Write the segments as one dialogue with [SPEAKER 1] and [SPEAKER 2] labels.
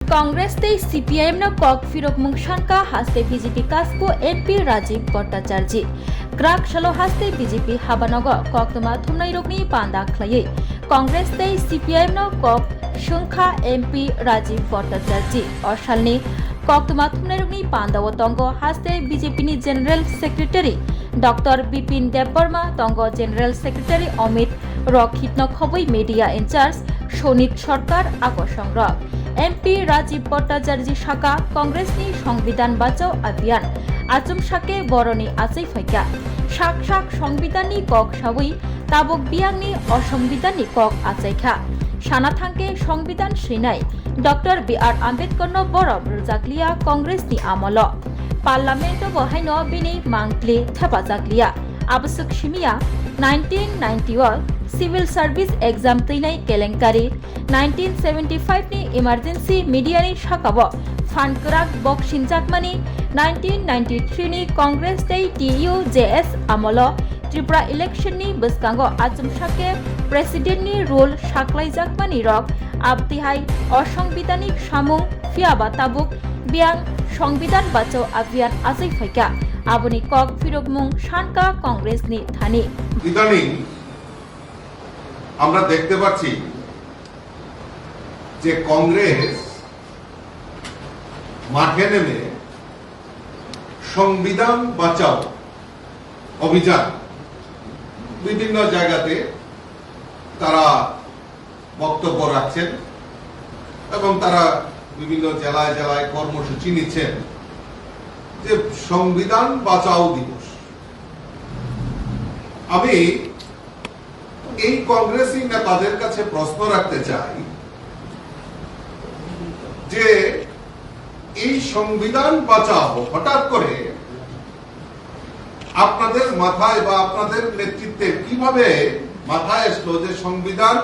[SPEAKER 1] कांग्रेस ते सीपीआईएम न कॉक फिरोक मुंगशानका हास्ते बीजेपी कास्को एमपी राजीव भट्टाचार्य क्राक शलो हास्ते बीजेपी हाबानग कक्तमा थुमनाय रोगनी पांदा खलायै कांग्रेस ते सीपीआईएम न कॉक शंखा एमपी राजीव भट्टाचार्य अशालनि कक्तमा थुमनाय रोगनी पांदाव तंग हास्ते बीजेपी नि general secretary doctor Bipin Debbarma तंग जनरल सेक्रेटारी अमित रखितन खबै मीडिया इंचार्ज शोनित सरकार आकर्षण एमपी राजीव भट्टाचार्य शाखा कांग्रेस नि संविधान बाँचाओ अभियान आचम शाके बरनी आचै फैका शाक शाक संविधान नि कक सावै ताबक बियांग नि असंविधान नि कक आचैखा साना थांके संविधान श्रीनाय डॉक्टर बीआर आम्बेडकर न बरम रजाकलिया कांग्रेस नि आमल पार्लामेंट बहायन बिनि मांगले थेफाजाकलिया आवश्यक सिमिया 1991 सिविल सर्विस एग्जाम तैनाय केलेंकारी 1975 नि इमारजेंसी मीडिया नि शाखाब फानकराक बक्सिनजाकमानि 1993 नि कांग्रेस तै टीयूजेएस आमल त्रिपुरा इलेक्शन नि बसकांगो आचमशाके प्रेसिडेंट नि रोल साकलाइजाकमानि रक आबतिहाय असंविधानिक सामुं फियाबा ताबुक बियांग संविधान बाँचाओ अभियान आजै फैका आबनि कक फिरोगमुं शानका कांग्रेस नि थानी
[SPEAKER 2] ইদানিং আমরা দেখতে পাচ্ছি যে কংগ্রেস মাঠে নেমে সংবিধান বাঁচাও অভিযান বিভিন্ন জায়গাতে তারা বক্তব্য রাখছেন এবং তারা বিভিন্ন জেলায় জেলায় কর্মসূচি নিচ্ছেন যে সংবিধান বাঁচাও দিবস। আমি এই কংগ্রেসী নেতাদের কাছে প্রশ্ন রাখতে চাই যে এই সংবিধান বাঁচাও হঠাৎ করে আপনাদের মাথায় বা আপনাদের নেতৃত্বে কিভাবে মাথায় আসলো যে সংবিধান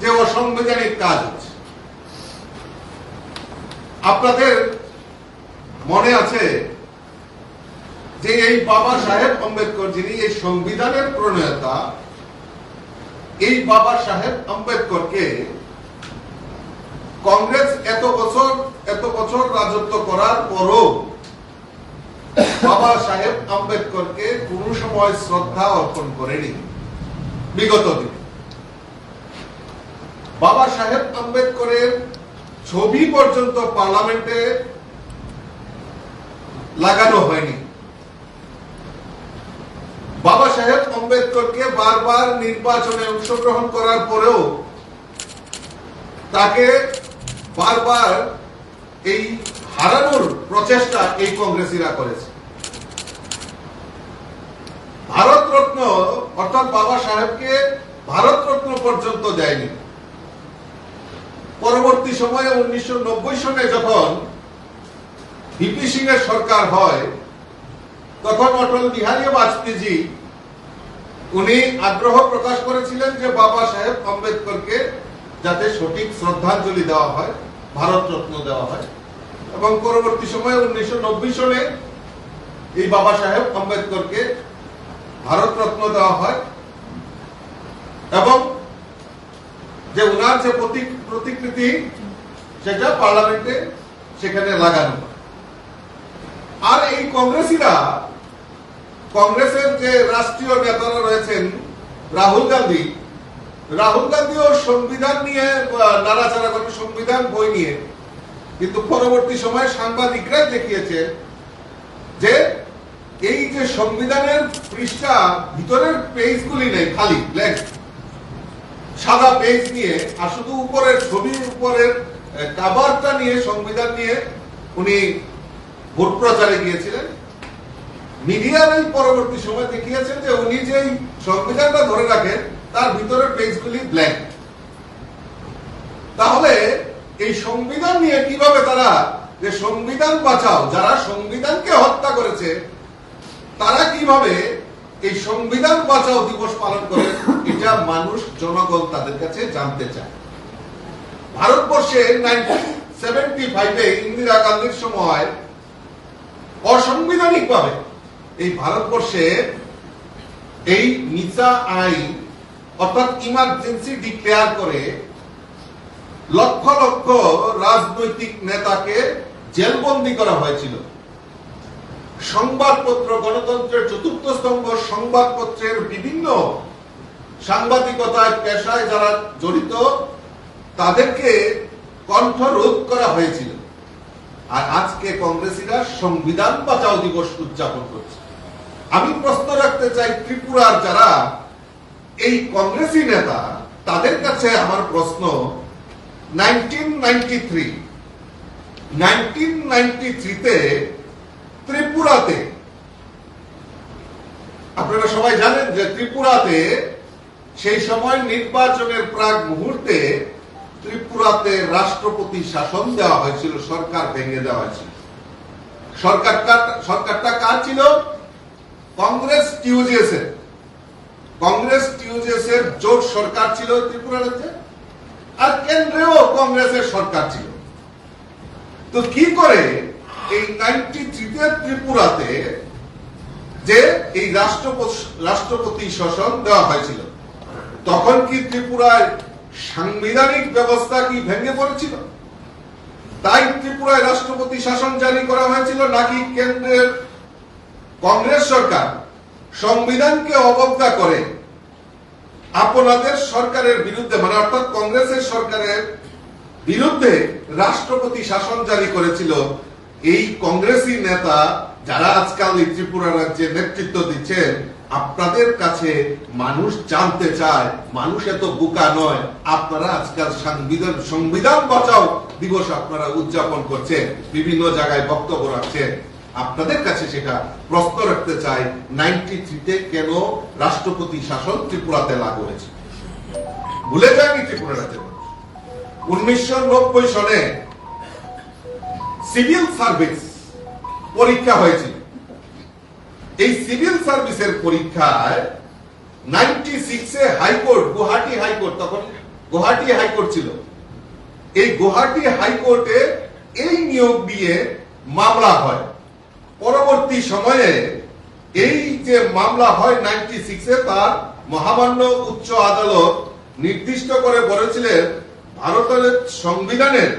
[SPEAKER 2] যে অসাংবিধানিক কাজ হচ্ছে? আপনাদের মনে আছে যে এই বাবা সাহেব আম্বেদকর যিনি এই সংবিধানের প্রণেতা, এই বাবা সাহেব আম্বেদকরকে কংগ্রেস এত বছর রাজত্ব করার পরও বাবা সাহেব আম্বেদকরকে কোন সময় শ্রদ্ধা অর্পণ করেনি। বিগত দিনে বাবা সাহেব আম্বেদকরের ছবি পর্যন্ত পার্লামেন্টে লাগানো হয়নি। বাবা সাহেব আম্বেদকরকে বারবার নির্বাচনে অংশগ্রহণ করার পরেও তাকে বারবার এই হারানোর প্রচেষ্টা এই কংগ্রেসীরা করেছে। ভারতরত্ন অর্থাৎ বাবা সাহেবকে ভারতরত্ন পর্যন্ত দেয়নি। পরবর্তী সময়ে 1990 সনে যখন ভিপি সিং এর সরকার হয় তখন অটল বিহারী বাজপেয়ী উনি আগ্রহ প্রকাশ করেছিলেন যে বাবা সাহেব আম্বেদকরকে যাতে সঠিক শ্রদ্ধাঞ্জলি দেওয়া হয়, ভারতরত্ন দেওয়া হয়, এবং পরবর্তী সময়ে 1990 সনে এই বাবা সাহেব আম্বেদকরকে ভারতরত্ন দেওয়া হয় এবং যে উনার যে প্রতিকৃতি সেটা পার্লামেন্টে সেখানে লাগানো হয়। আর এই কংগ্রেসীরা, কংগ্রেসের যে রাষ্ট্রীয় নেতারা রয়েছেন রাহুল গান্ধীও সংবিধান নিয়ে নাড়াচাড়া করে, সংবিধান বই নিয়ে, কিন্তু পরবর্তী সময়ে সাংবাদিকরাই দেখিয়েছে যে এই যে সংবিধানের পৃষ্ঠা ভিতরের পেজগুলি নেই, খালি ব্ল্যাঙ্ক সাদা পেজ নিয়ে, আর শুধু উপরের ছবির উপরের কাভারটা নিয়ে সংবিধান নিয়ে উনি ভোট প্রচারে গিয়েছিলেন। মিডিয়ার এই পরবর্তী সময় দেখিয়েছেন যে উনি যে সংবিধানটা ধরে রাখেন তার ভিতরের পেজগুলি ব্ল্যাঙ্ক। তাহলে এই সংবিধান নিয়ে কিভাবে তারা যে সংবিধান বাঁচাও, যারা সংবিধানকে হত্যা করেছে তারা কিভাবে এই সংবিধান বাঁচাও দিবস পালন করে, এটা মানুষ, জনগণ তাদের কাছে জানতে চায়। ভারতবর্ষে 1975-এ ইন্দিরা গান্ধীর সময় অসাংবিধানিক ভাবে এই ভারতবর্ষে এই নিসা আইন অর্থাৎ ইমার্জেন্সি ডিক্লেয়ার করে লক্ষ লক্ষ রাজনৈতিক নেতাকে জেলবন্দি করা হয়েছিল। সংবাদপত্র, গণতন্ত্রের চতুর্থ স্তম্ভ সংবাদপত্রের বিভিন্ন সাংবাদিকতায় পেশায় যারা জড়িত তাদেরকে কণ্ঠরোধ করা হয়েছিল। আর আজকে কংগ্রেসীরা সংবিধান বাঁচাও দিবস উদযাপন করছে। আমি প্রশ্ন রাখতে চাই, ত্রিপুরার যারা এই কংগ্রেসী নেতা তাদের কাছে আমার প্রশ্ন, 1993-তে ত্রিপুরাতে, আপনারা সবাই জানেন যে ত্রিপুরাতে সেই সময় নির্বাচনের প্রাক মুহূর্তে ত্রিপুরাতে রাষ্ট্রপতি শাসন দেওয়া হয়েছিল, সরকার ভেঙে দেওয়া হয়েছিল। সরকারটা কার ছিল? কংগ্রেস টিউজিএস এর জোট সরকার ছিল ত্রিপুরা রাজ্যে, আর কেন্দ্রেও কংগ্রেসের সরকার ছিল। তো কি করে এই 93-তে ত্রিপুরাতে যে এই রাষ্ট্রপতি শাসন দেওয়া হয়েছিল, তখন কি ত্রিপুরায় সাংবিধানিক ব্যবস্থা কি ভেঙে পড়েছিল? তাই ত্রিপুরায় রাষ্ট্রপতি শাসন জারি করা হয়েছিল, নাকি কেন্দ্রের কংগ্রেস সরকার সংবিধানকে অবজ্ঞা করে আপনাদের সরকারের বিরুদ্ধে, মানে অর্থাৎ কংগ্রেসের সরকারের বিরুদ্ধে রাষ্ট্রপতি শাসন জারি করেছিল? এই কংগ্রেসী নেতা যারা আজকাল এই ত্রিপুরা রাজ্যে নেতৃত্ব দিচ্ছেন, আপনাদের কাছে মানুষ জানতে চায়, মানুষ এত বোকা নয়। আপনারা আজকাল সংবিধান বাঁচাও দিবস আপনারা উদযাপন করছেন, বিভিন্ন জায়গায় বক্তব্য রাখছেন। আপনাদের কাছে সেটা প্রশ্ন রাখতে চাই, 93-তে কেন রাষ্ট্রপতি শাসন ত্রিপুরাতে লাগু হয়েছে? ভুলে যায়নি ত্রিপুরা রাজ্যের মানুষ। 1990 সনে সিভিল সার্ভিস পরীক্ষা হয়েছিল। এই সিভিল সার্ভিসের পরীক্ষায় 96-এ হাইকোর্ট, গুয়াহাটি হাইকোর্ট, তখন গুয়াহাটি হাইকোর্ট ছিল, এই গুয়াহাটি হাইকোর্টে এই নিয়োগ নিয়ে মামলা হয়। পরবর্তী সময়ে এই যে মামলা হয় 96-এ, তার মহামান্য উচ্চ আদালত নির্দিষ্ট করে বলেছিলেন ভারতের সংবিধানের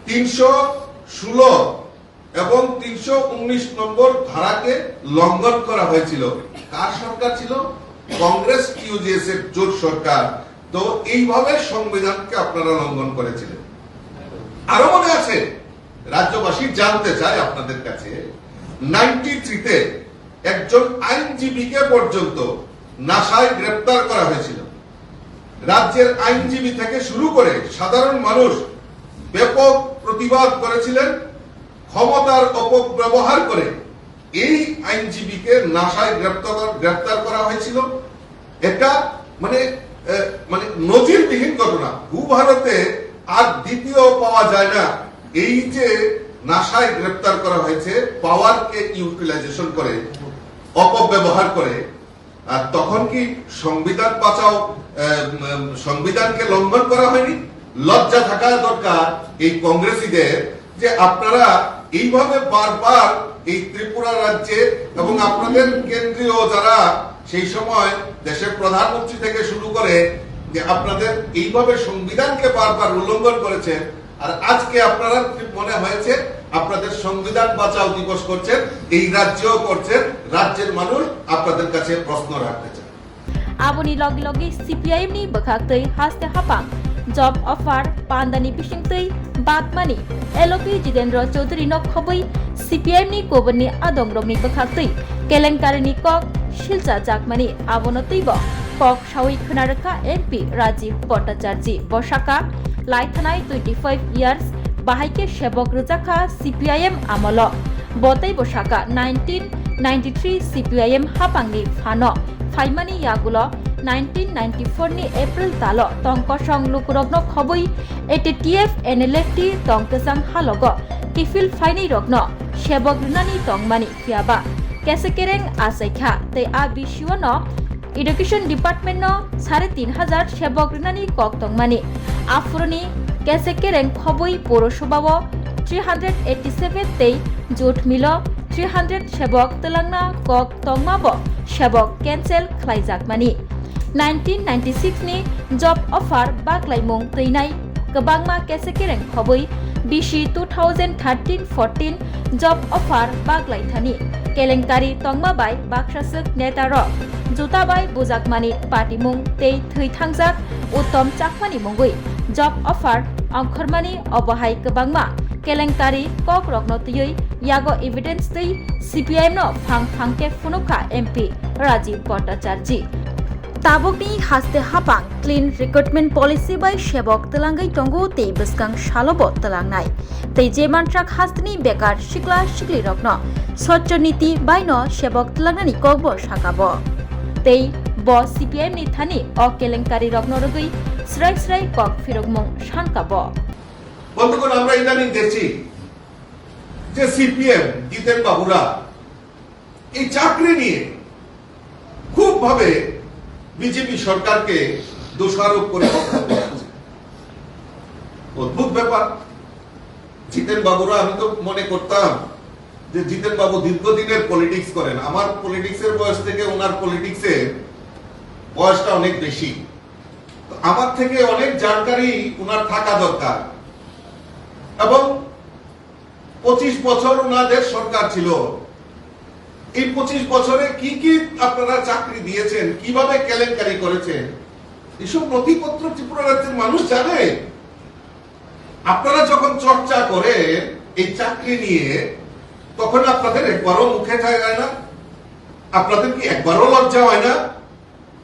[SPEAKER 2] 316 এবং 319 নম্বর ধারাকে লঙ্ঘন করা হয়েছিল। কার সরকার ছিল? কংগ্রেস টিউজিএস এর জোট সরকার। তো এইভাবে সংবিধানকে আপনারা লঙ্ঘন করেছিলেন। আরো মনে আছে, রাজ্যবাসী জানতে চায় আপনাদের কাছে, 93-তে একজন আইনজীবীকে পর্যন্ত নাসায় গ্রেপ্তার করা হয়েছিল। রাজ্যের আইনজীবী থেকে শুরু করে সাধারণ মানুষ ব্যাপক প্রতিবাদ করেছিলেন। ক্ষমতার অপব্যবহার করে এই আইনজীবীকে নাসায় গ্রেপ্তার করা হয়েছিল। এটা মানে নজিরবিহীন ঘটনা। ভূভারতে আর দ্বিতীয় পাওয়া যায় না। এই যে নাসায় গ্রেপ্তার করা হয়েছে, পাওয়ারকে ইউটিলাইজেশন করে, অপব্যবহার করে। আর তখন কি সংবিধান বাঁচাও, সংবিধানকে লঙ্ঘন করা হয়নি? লজ্জা থাকা দরকার এই কংগ্রেসীদের, যে আপনারা এইভাবে বারবার এই ত্রিপুরা রাজ্যে এবং আপনাদের কেন্দ্রীয় যারা সেই সময় দেশের প্রধানমন্ত্রী থেকে শুরু করে, যে আপনাদের এইভাবে সংবিধানকে বারবার উল্লঙ্ঘন করেছেন। আর আজকে আপনারা মনে হয়েছে আপনাদের সংবিধান বাঁচাও দিবস করছেন, এই রাজ্যেও করছেন। রাজ্যের মানুষ আপনাদের কাছে প্রশ্ন রাখতে চায়।
[SPEAKER 1] Aboni logi CPIM ni bakhaktei haste hapang job offer pandani bisingtei bakmani LOP Jitendra Chaudhary no khoboi CPIM ni kobani adongrok ni bakhaktei kelengkari ni kok shilcha jakmani abonotei bo kok shawi khnarakha MP Rajiv Bhattacharya bosaka laithanai 25 years bahaike shebok rujaka CPIM amolo botai bosaka 1993 CPIM hapangni phano फाइमानी यागुलो 1994 नि April तालो तंकसं लुकुरग्न खबई ATTF NLFT तंकसं हालगो किफिल फाइनी रग्न सेबग्रनानि तंगमानि फियाबा केसेकेरें आसाइखा ते आ बिशिवन education department न 3500 सेबग्रनानि कक तंगमानि आफुरनि केसेकेरें खबई पौरसभाव 387 ते जोट मिलो 300 सेबक तेलांगना कक तंगमाबो सेबक cancel खालायजाकमानि 1996 ni job offer baklaimung teinai kebangma kesekereng khoboi BC 2013-14 job offer baklai thani kelengkari tongma bai baksasuk netaro juta bai bujakmani patimung tei thoi thangjak uttom chakmani mungui job offer angkhormani obahai kebangma kelengkari kok rokno tiyoi yago evidence tei CPIM no phangke phunukha MP Rajiv Bhattacharya tabukni haste hapang clean recruitment policy by sebok telangai tongo tei beskang salobo telangnai tei je mantrak hastni bekar sikla sikli rokno swachh niti by no sebok telangnani kokbo sakabo tei bo CPIM ni thani o kelengkari rokno rogui srai srai kok firokmung sankabo
[SPEAKER 2] বন্ধুগণ আমরা ইদানিং দেখছি যে CPM জিতেন বাবুরা এই চাকরি নিয়ে খুব ভাবে বিজেপি সরকারকে দোষারোপ করে কথা বলছে অদ্ভুত ব্যাপার জিতেন বাবুরা আমি তো মনে করতাম যে জিতেন বাবু দীর্ঘদিনের পলিটিক্স করেন আমার পলিটিক্সের বয়স থেকে ওনার পলিটিক্সের বয়সটা অনেক বেশি আমার থেকে অনেক জানকারি ওনার থাকা দরকার এবং 25 বছর ওনাদের সরকার ছিল এই 25 বছরে কি কি আপনারা চাকরি দিয়েছেন কিভাবে কেলেঙ্কারি করেছেন এসব নথিপত্র ত্রিপুরা রাজ্যের মানুষ জানে আপনারা যখন চর্চা করেন এই চাকরি নিয়ে তখন আপনাদের একবারও মুখে যায় না আপনাদের কি একবারও লজ্জা হয় না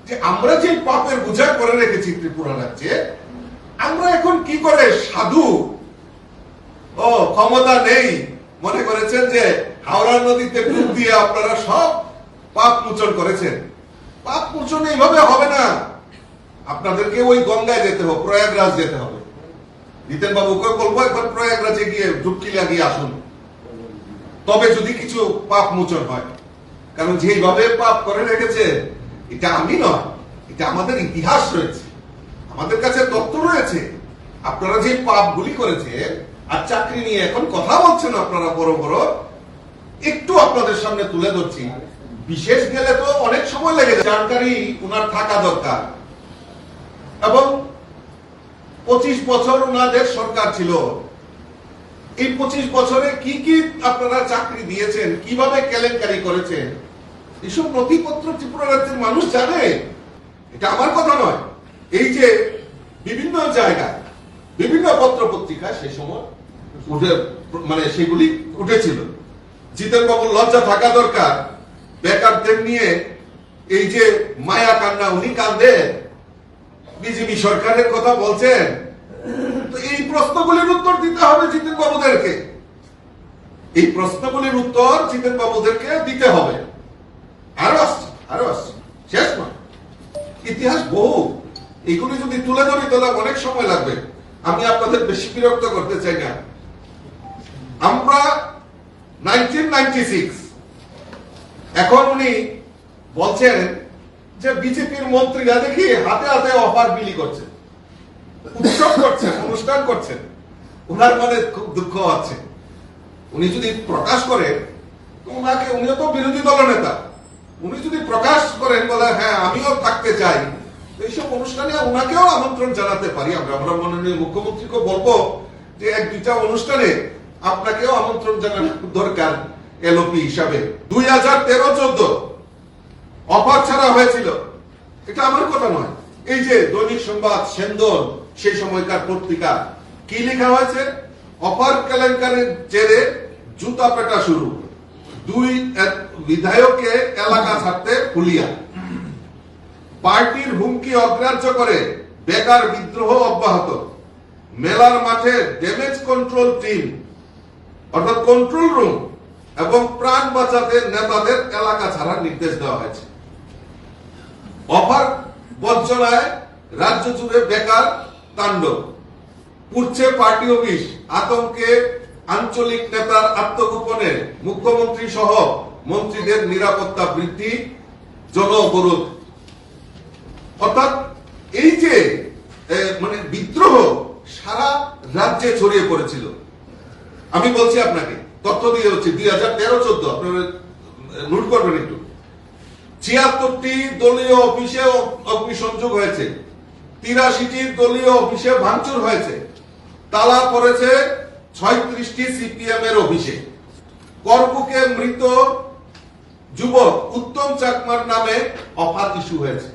[SPEAKER 2] যে আমরা যে পাপের বোঝা করে রেখেছি ত্রিপুরা রাজ্যে আমরা এখন কি করে সাধু ও ক্ষমতা নেই মনে করেছেন যে হাওড়া নদীতে ডুব দিয়ে আপনারা সব পাপ মোচন করেছেন পাপ মোচন এইভাবে হবে না আপনাদেরকে ওই গঙ্গায় যেতে হবে প্রয়াগরাজ যেতে হবে জিতেন বাবুকে বলবো একবার প্রয়াগরাজে গিয়ে ডুবকি লাগিয়ে আসুন তবে যদি কিছু পাপ মোচন হয় কারণ যেভাবে পাপ করে রেখেছে এটা আমি নয় এটা আমাদের ইতিহাস রয়েছে আমাদের কাছে তথ্য রয়েছে আপনারা যে পাপগুলি করেছেন আর চাকরি নিয়ে এখন কথা বলছেন আপনারা বড় বড় একটু আপনাদের সামনে তুলে ধরছি বিশেষ গেলে তো অনেক সময় লেগে যায় জানকারি ওনার থাকা দরকার এবং 25 বছর ওনাদের সরকার ছিল এই 25 বছরে কি কি আপনারা চাকরি দিয়েছেন কিভাবে কেলেঙ্কারি করেছেন এসব নথিপত্র ত্রিপুরা রাজ্যের মানুষ জানে এটা আমার কথা নয় এই যে বিভিন্ন জায়গায় বিভিন্ন পত্র পত্রিকায় সেই সময় মানে সেগুলি উঠেছিল জিতেন বাবুর লজ্জা থাকা দরকার বেকারদের নিয়ে এই যে মায়া কান্না উনি কান্দেন বিজেপি সরকারের কথা বলছেন তো এই প্রশ্নগুলির উত্তর দিতে হবে জিতেন বাবুদেরকে এই প্রশ্নগুলির উত্তর জিতেন বাবুদেরকে দিতে হবে আরো আসছে শেষ নয় ইতিহাস বহু এইগুলি যদি তুলে ধরি তাহলে অনেক সময় লাগবে আমি আপনাদের বেশি বিরক্ত করতে চাই না আমরা 1996 এখন উনি বলছেন যে বিজেপির মন্ত্রীরা দেখি হাতে হাতে অফার বিলি করছে উৎসব করছেন অনুষ্ঠান করছেন ওনার মনে খুব দুঃখ আছে উনি যদি প্রকাশ করেন তো ওনাকে উনিও তো বিরোধী দলনেতা উনি যদি প্রকাশ করেন বলে হ্যাঁ আমিও থাকতে চাই এইসব অনুষ্ঠানে ওনাকেও আমন্ত্রণ জানাতে পারি আমরা মাননীয় মুখ্যমন্ত্রীকে বলবো যে এক দুইটা অনুষ্ঠানে আপনাকেও আমন্ত্রণ জানানো দরকার এলওপি হিসাবে 2013-14 অফার ছাড়া হয়েছিল এটা আমার কথা নয় এই যে দৈনিক সংবাদ সেন্দন সেই সময়কার পত্রিকা কি লেখা হয়েছে অফার কেলেঙ্কারির জেরে জুতা পেটা শুরু 2 বিধায়ককে এলাকা ছাড়তে হুলিয়া পার্টির হুমকি অগ্রাহ্য করে বেকার বিদ্রোহ অব্যাহত মেলার মাঠে ড্যামেজ কন্ট্রোল টিম অর্থাৎ কন্ট্রোল রুম এবং প্রাণ বাঁচাতে নেতাদের এলাকা ছাড়ার নির্দেশ দেওয়া হয়েছে অফার বঞ্চনায় রাজ্য জুড়ে বেকার তাণ্ডব পুড়ছে পার্টি অফিস আতঙ্কে আঞ্চলিক নেতার আত্মগোপনে মুখ্যমন্ত্রী সহ মন্ত্রীদের নিরাপত্তা বৃদ্ধি জন অবরোধ অর্থাৎ এই যে মানে বিদ্রোহ সারা রাজ্যে ছড়িয়ে পড়েছিল আমি বলছি আপনাকে তথ্য দিয়ে হচ্ছে 2013-14 আপনারা নোট করবেন একটু ৭৬টি দলীয় অফিসে অগ্নিসংযোগ হয়েছে, ৮৩টি দলীয় অফিসে ভাঙচুর হয়েছে, তালা পড়েছে ৩৬টি সিপিএম এর অফিসে। করবুকে মৃত যুবক উত্তম চাকমার নামে অফার ইস্যু হয়েছে।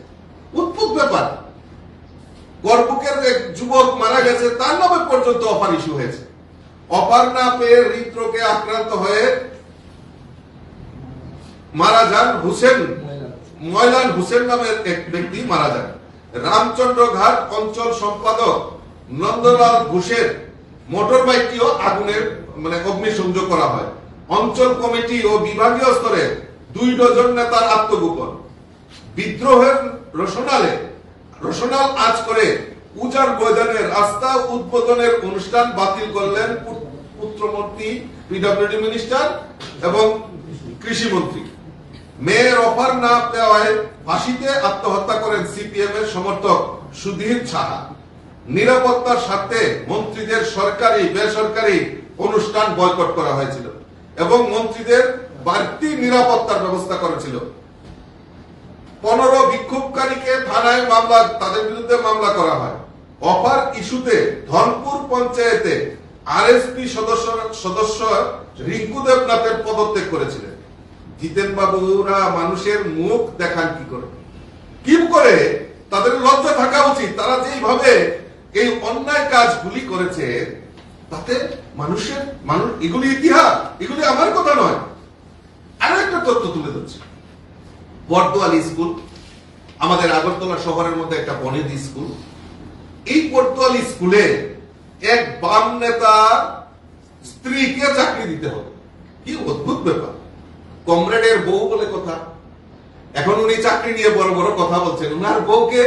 [SPEAKER 2] অদ্ভুত ব্যাপার, করবুকের এক যুবক মারা গেছে, তার নামে পর্যন্ত অফার ইস্যু হয়েছে। অফার না পেয়ে হৃদরোগে আক্রান্ত হয়ে মারা যান ময়লান হোসেন নামের এক ব্যক্তি মারা যান। রামচন্দ্র ঘাট অঞ্চল সম্পাদক নন্দলাল ঘোষের মোটর বাইকটিও আগুনের অগ্নিসংযোগ করা হয়। অঞ্চল কমিটি ও বিভাগীয় স্তরে ২ ডজন নেতার আত্মগোপন। বিদ্রোহের রসনাল আজ করে উজার ময়দানের রাস্তা উদ্বোধনের অনুষ্ঠান বাতিল করলেন পুত্রমন্ত্রী, পিডব্লিউডি মিনিস্টার এবং কৃষিমন্ত্রী। মেয়ের অফার না দেওয়ায় ফাঁসিতে আত্মহত্যা করেন সিপিএম এর সমর্থক সুধীর সাহা। নিরাপত্তার স্বার্থে মন্ত্রীদের সরকারি বেসরকারি অনুষ্ঠান বয়কট করা হয়েছিল এবং মন্ত্রীদের বাড়তি নিরাপত্তার ব্যবস্থা করেছিল। ১৫ বিক্ষোভকারীকে থানায় তাদের বিরুদ্ধে মামলা করা হয়। অফার ইস্যুতে ধনপুর পঞ্চায়েতে আরএসপি সদস্য রিঙ্কু দেবনাথের পদত্যাগ করেছিলেন। জিতেন বাবুরা মানুষের মুখ দেখান কি করে তাদের লজ্জা থাকা উচিত। তারা যেভাবে এই অন্যায় কাজগুলি করেছে তাতে মানুষ এগুলি ইতিহাস, এগুলি আমার কথা নয়। আরো একটা তথ্য তুলে ধরছি। বর্দোয়ালি স্কুল আমাদের আগরতলা শহরের মধ্যে একটা বনেদি স্কুল। এই বর্দোয়ালি স্কুলে এক বাম নেতা স্ত্রীকে চাকরি দিতে হবে। কি অদ্ভুত ব্যাপার। কমরেডের বউ বলে কথা। এখন উনি চাকরি নিয়ে বড় বড় কথা বলছেন। উনার বউকে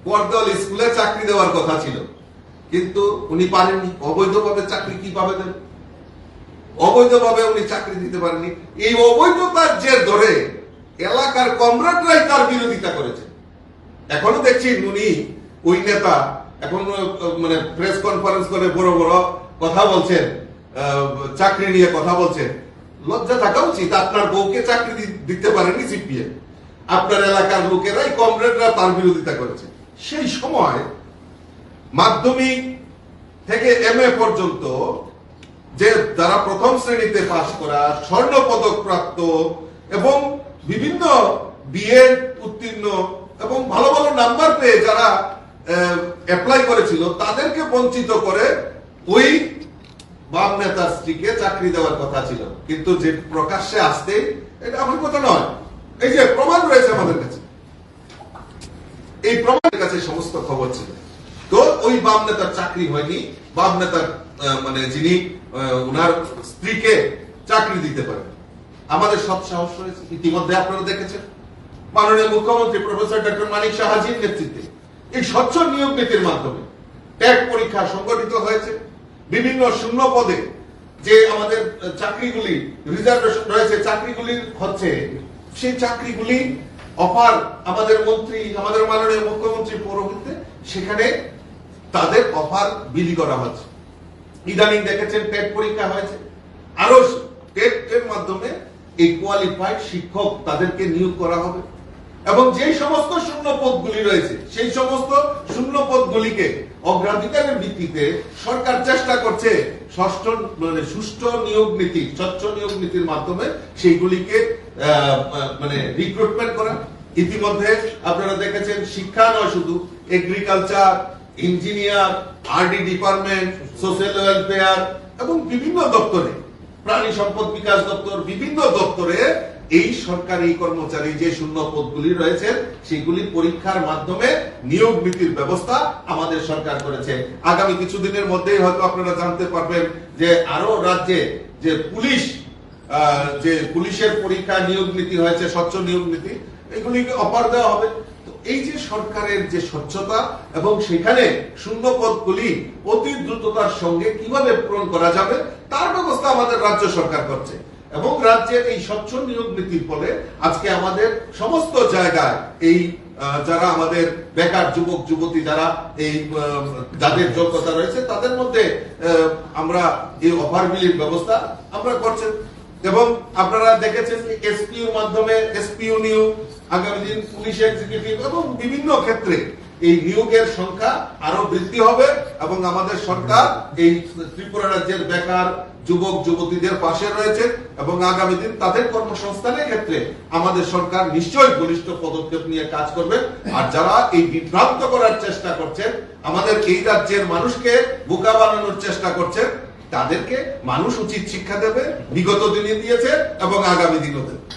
[SPEAKER 2] বর্দোয়ালি স্কুলে চাকরি দেওয়ার কথা ছিল, কিন্তু উনি পারেননি। অবৈধভাবে চাকরি কিভাবে দেন? অবৈধভাবে উনি চাকরি দিতে পারেননি। এই অবৈধতার জের ধরে এলাকার কমরেডরাই তার বিরোধিতা করেছে। এখনো দেখছি উনি ওই নেতা এখন প্রেস কনফারেন্স করে বড় বড় কথা বলছেন, চাকরি নিয়ে কথা বলছেন। লজ্জা থাকা উচিত। আপনার বউকে চাকরি দিতে পারেনি সিপিএম, আপনার এলাকার লোকেরাই কমরেডরা তার বিরোধিতা করেছে। সেই সময় মাধ্যমিক থেকে এমএ পর্যন্ত যে যারা প্রথম শ্রেণীতে পাশ করা, স্বর্ণ পদক প্রাপ্ত এবং বিভিন্ন বিএড উত্তীর্ণ এবং ভালো ভালো নাম্বার পেয়ে যারা অ্যাপ্লাই করেছিল তাদেরকে বঞ্চিত করে ওই বাম নেতার স্ত্রীকে চাকরি দেওয়ার কথা ছিল। কিন্তু যে প্রকাশ্যে আসতে, এটা আমার কথা নয়, এই যে প্রমাণ রয়েছে আমাদের কাছে, এই প্রমাণের কাছে সমস্ত খবর ছিল। তো ওই বাম নেতার চাকরি হয়নি। বাম নেতার যিনি ওনার স্ত্রীকে চাকরি দিতে পারেন। আমাদের সৎ সাহস রয়েছে। ইতিমধ্যে আপনারা দেখেছেন মাননীয় মুখ্যমন্ত্রী প্রফেসর ডক্টর মানিক সাহাজির নেতৃত্বে এই স্বচ্ছ নিয়োগ নীতির মাধ্যমে ট্যাগ পরীক্ষা সংগঠিত হয়েছে। বিভিন্ন শূন্য পদে যে আমাদের চাকরিগুলি রিজার্ভেশন রয়েছে, চাকরিগুলি হচ্ছে, সেই চাকরিগুলি অফার আমাদের মন্ত্রী, আমাদের মাননীয় মুখ্যমন্ত্রী পৌরহিত্যে সেখানে তাদের অফার বিলি করা হচ্ছে। ইদানিং দেখেছেন টেট পরীক্ষা হয়েছে, আরো টেটের মাধ্যমে এই কোয়ালিফাইড শিক্ষক তাদেরকে নিয়োগ করা হবে এবং যে সমস্ত শূন্য পদগুলি রয়েছে সেই সমস্ত শূন্য পদগুলিকে অগ্রাধিকারের ভিত্তিতে সরকার চেষ্টা করছে সুষ্ঠু নিয়োগ নীতি, স্বচ্ছ নিয়োগ নীতির মাধ্যমে সেইগুলিকে রিক্রুটমেন্ট করা। ইতিমধ্যে আপনারা দেখেছেন শিক্ষা নয়, শুধু agriculture, engineer, RD department, social welfare এবং বিভিন্ন দপ্তরে, প্রাণী সম্পদ বিকাশ দপ্তর, বিভিন্ন দপ্তরে এই সরকারি কর্মচারী যে শূন্য পদগুলি রয়েছে সেগুলি পরীক্ষার মাধ্যমে নিয়োগ নীতির ব্যবস্থা আমাদের সরকার করেছে। আগামী কিছুদিনের মধ্যেই হয়তো আপনারা জানতে পারবেন যে আরো রাজ্যে যে পুলিশের পরীক্ষা নিয়োগ নীতি হয়েছে, স্বচ্ছ নিয়োগ নীতি, এগুলিকে অফার দেওয়া হবে। এই যে সরকারের যে স্বচ্ছতা এবং সেখানে শূন্য পদগুলি অতি দ্রুততার সঙ্গে কিভাবে পূরণ করা যাবে তার ব্যবস্থা আমাদের রাজ্য সরকার করছে এবং রাজ্যের এই স্বচ্ছ নিয়োগ নীতির ফলে আজকে আমাদের সমস্ত জায়গায় এই যারা আমাদের বেকার যুবক যুবতী যারা এই যাদের যোগ্যতা রয়েছে তাদের মধ্যে আমরা এই অফার বিলির ব্যবস্থা আমরা করছেন। এবং আপনারা দেখেছেন এসপিউর মাধ্যমে এসপিউ নিয়োগ, আগামী দিন পুলিশ এক্সিকিউটিভ এবং বিভিন্ন ক্ষেত্রে এই নিয়োগের সংখ্যা আরো বৃদ্ধি হবে এবং আমাদের সরকার এই ত্রিপুরা রাজ্যের বেকার যুবক যুবতীদের পাশে রয়েছে এবং আগামী দিন তাদের কর্মসংস্থানের ক্ষেত্রে আমাদের সরকার নিশ্চয়ই বলিষ্ঠ পদক্ষেপ নিয়ে কাজ করবে। আর যারা এই বিভ্রান্ত করার চেষ্টা করছেন, আমাদের এই রাজ্যের মানুষকে বোকা বানানোর চেষ্টা করছেন, তাদেরকে মানুষ উচিত শিক্ষা দেবে, বিগত দিনে দিয়েছে এবং আগামী দিনও দেবে।